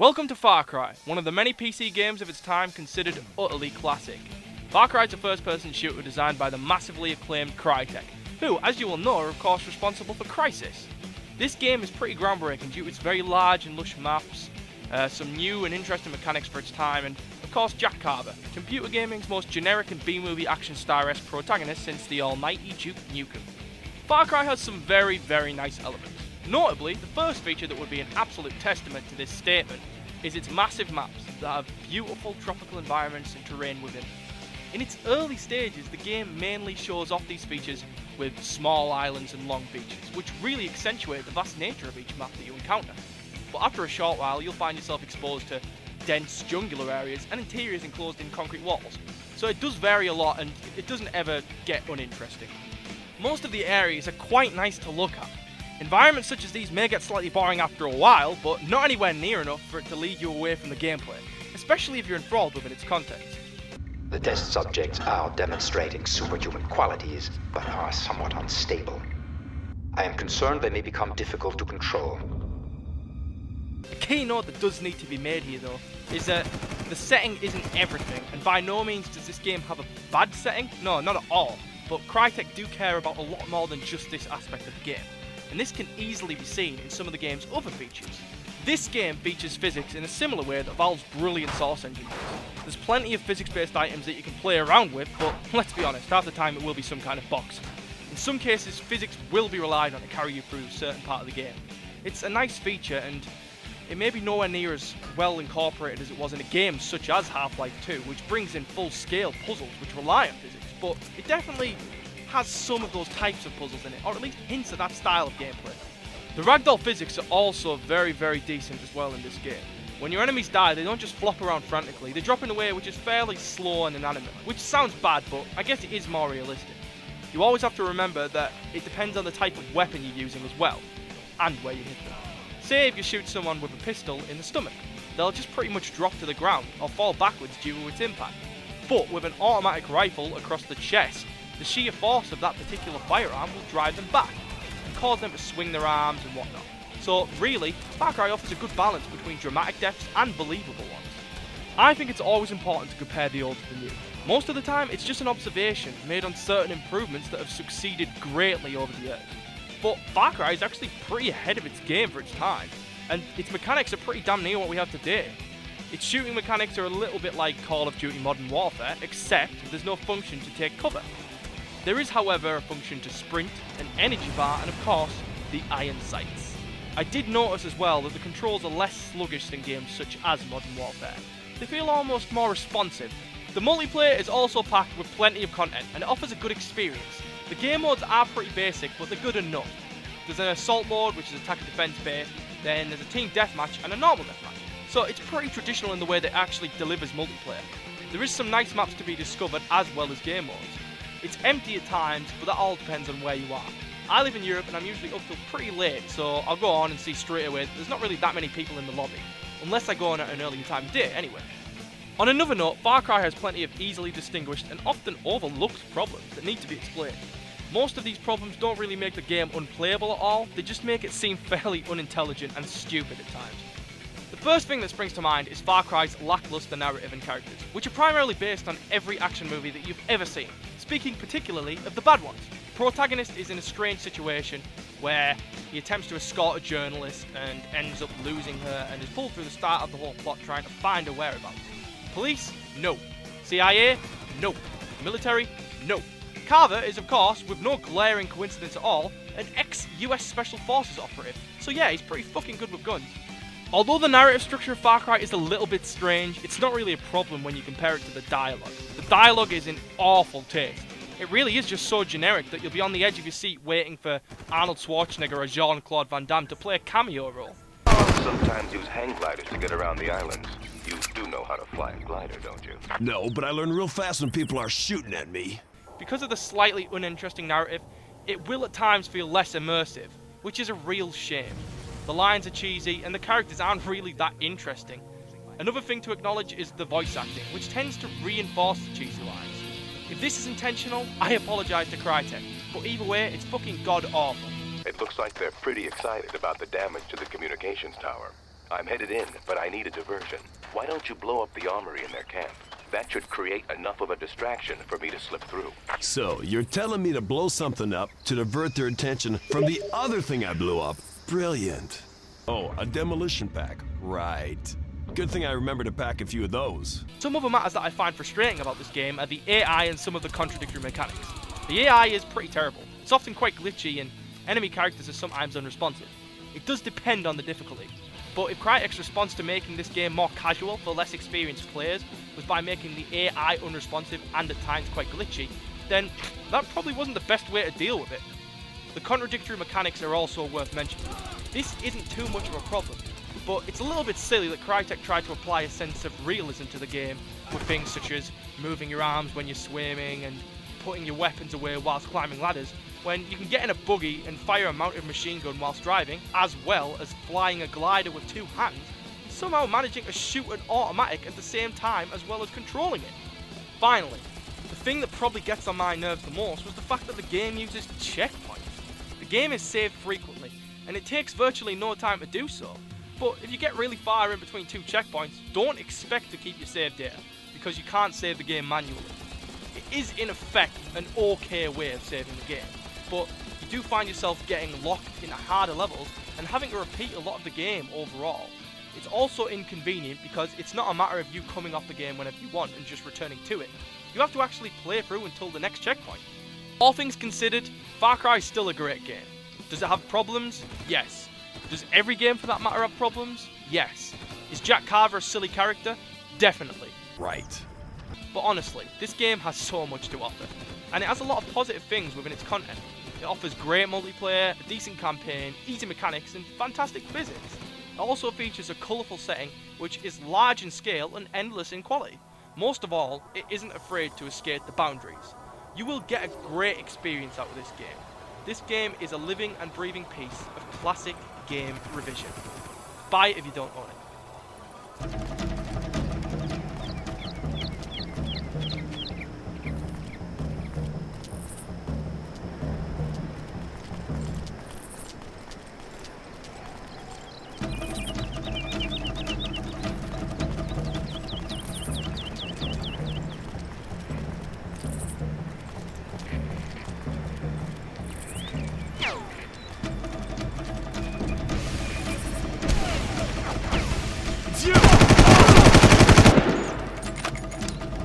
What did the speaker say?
Welcome to Farcry, one of the many PC games of its time considered utterly classic. Farcry is a first-person shooter designed by the massively acclaimed Crytek, who, as you will know, are of course responsible for Crysis. This game is pretty groundbreaking due to its very large and lush maps, some new and interesting mechanics for its time, and of course Jack Carver, computer gaming's most generic and B-movie action star-esque protagonist since the almighty Duke Nukem. Farcry has some very, very nice elements. Notably, the first feature that would be an absolute testament to this statement is its massive maps that have beautiful tropical environments and terrain within. In its early stages, the game mainly shows off these features with small islands and long beaches, which really accentuate the vast nature of each map that you encounter. But after a short while, you'll find yourself exposed to dense jungular areas and interiors enclosed in concrete walls. So it does vary a lot and it doesn't ever get uninteresting. Most of the areas are quite nice to look at. Environments such as these may get slightly boring after a while, but not anywhere near enough for it to lead you away from the gameplay, especially if you're enthralled within its context. The test subjects are demonstrating superhuman qualities, but are somewhat unstable. I am concerned they may become difficult to control. A key note that does need to be made here though, is that the setting isn't everything, and by no means does this game have a bad setting, no, not at all, but Crytek do care about a lot more than just this aspect of the game. And this can easily be seen in some of the game's other features. This game features physics in a similar way that Valve's brilliant Source engine does. There's plenty of physics-based items that you can play around with, but let's be honest, half the time it will be some kind of box. In some cases, physics will be relied on to carry you through a certain part of the game. It's a nice feature, and it may be nowhere near as well incorporated as it was in a game such as Half-Life 2, which brings in full-scale puzzles which rely on physics, but it definitely has some of those types of puzzles in it, or at least hints at that style of gameplay. The ragdoll physics are also very, very decent as well in this game. When your enemies die, they don't just flop around frantically, they drop in a way which is fairly slow and inanimate, which sounds bad, but I guess it is more realistic. You always have to remember that it depends on the type of weapon you're using as well, and where you hit them. Say if you shoot someone with a pistol in the stomach, they'll just pretty much drop to the ground, or fall backwards due to its impact. But with an automatic rifle across the chest, the sheer force of that particular firearm will drive them back and cause them to swing their arms and whatnot. So really, Farcry offers a good balance between dramatic deaths and believable ones. I think it's always important to compare the old to the new. Most of the time, it's just an observation made on certain improvements that have succeeded greatly over the years. But Farcry is actually pretty ahead of its game for its time, and its mechanics are pretty damn near what we have today. Its shooting mechanics are a little bit like Call of Duty Modern Warfare, except there's no function to take cover. There is, however, a function to sprint, an energy bar, and of course, the iron sights. I did notice as well that the controls are less sluggish than games such as Modern Warfare. They feel almost more responsive. The multiplayer is also packed with plenty of content, and it offers a good experience. The game modes are pretty basic, but they're good enough. There's an assault mode, which is attack and defense based, then there's a team deathmatch and a normal deathmatch. So it's pretty traditional in the way that it actually delivers multiplayer. There is some nice maps to be discovered as well as game modes. It's empty at times, but that all depends on where you are. I live in Europe and I'm usually up till pretty late, so I'll go on and see straight away there's not really that many people in the lobby, unless I go on at an earlier time of day anyway. On another note, Farcry has plenty of easily distinguished and often overlooked problems that need to be explained. Most of these problems don't really make the game unplayable at all, they just make it seem fairly unintelligent and stupid at times. The first thing that springs to mind is Farcry's lackluster narrative and characters, which are primarily based on every action movie that you've ever seen. Speaking particularly of the bad ones. The protagonist is in a strange situation where he attempts to escort a journalist and ends up losing her and is pulled through the start of the whole plot trying to find her whereabouts. Police? No. CIA? No. Military? No. Carver is, of course, with no glaring coincidence at all, an ex-US Special Forces operative, so yeah, he's pretty fucking good with guns. Although the narrative structure of Farcry is a little bit strange, it's not really a problem when you compare it to the dialogue. The dialogue is in awful taste. It really is just so generic that you'll be on the edge of your seat waiting for Arnold Schwarzenegger or Jean-Claude Van Damme to play a cameo role. Sometimes use hang gliders to get around the islands. You do know how to fly a glider, don't you? No, but I learn real fast when people are shooting at me. Because of the slightly uninteresting narrative, it will at times feel less immersive, which is a real shame. The lines are cheesy, and the characters aren't really that interesting. Another thing to acknowledge is the voice acting, which tends to reinforce the cheesy lines. If this is intentional, I apologise to Crytek, but either way, it's fucking god awful. It looks like they're pretty excited about the damage to the communications tower. I'm headed in, but I need a diversion. Why don't you blow up the armory in their camp? That should create enough of a distraction for me to slip through. So, you're telling me to blow something up to divert their attention from the other thing I blew up? Brilliant. Oh, a demolition pack. Right. Good thing I remember to pack a few of those. Some other matters that I find frustrating about this game are the AI and some of the contradictory mechanics. The AI is pretty terrible. It's often quite glitchy and enemy characters are sometimes unresponsive. It does depend on the difficulty. But if Crytek's response to making this game more casual for less experienced players was by making the AI unresponsive and at times quite glitchy, then that probably wasn't the best way to deal with it. The contradictory mechanics are also worth mentioning. This isn't too much of a problem, but it's a little bit silly that Crytek tried to apply a sense of realism to the game with things such as moving your arms when you're swimming and putting your weapons away whilst climbing ladders, when you can get in a buggy and fire a mounted machine gun whilst driving, as well as flying a glider with two hands, and somehow managing to shoot an automatic at the same time as well as controlling it. Finally, the thing that probably gets on my nerves the most was the fact that the game uses checkpoints. The game is saved frequently, and it takes virtually no time to do so, but if you get really far in between two checkpoints, don't expect to keep your save data, because you can't save the game manually. It is in effect an okay way of saving the game, but you do find yourself getting locked into harder levels and having to repeat a lot of the game overall. It's also inconvenient because it's not a matter of you coming off the game whenever you want and just returning to it. You have to actually play through until the next checkpoint. All things considered, Far Cry is still a great game. Does it have problems? Yes. Does every game for that matter have problems? Yes. Is Jack Carver a silly character? Definitely. Right. But honestly, this game has so much to offer, and it has a lot of positive things within its content. It offers great multiplayer, a decent campaign, easy mechanics, and fantastic physics. It also features a colourful setting, which is large in scale and endless in quality. Most of all, it isn't afraid to escape the boundaries. You will get a great experience out of this game. This game is a living and breathing piece of classic game revision. Buy it if you don't own it.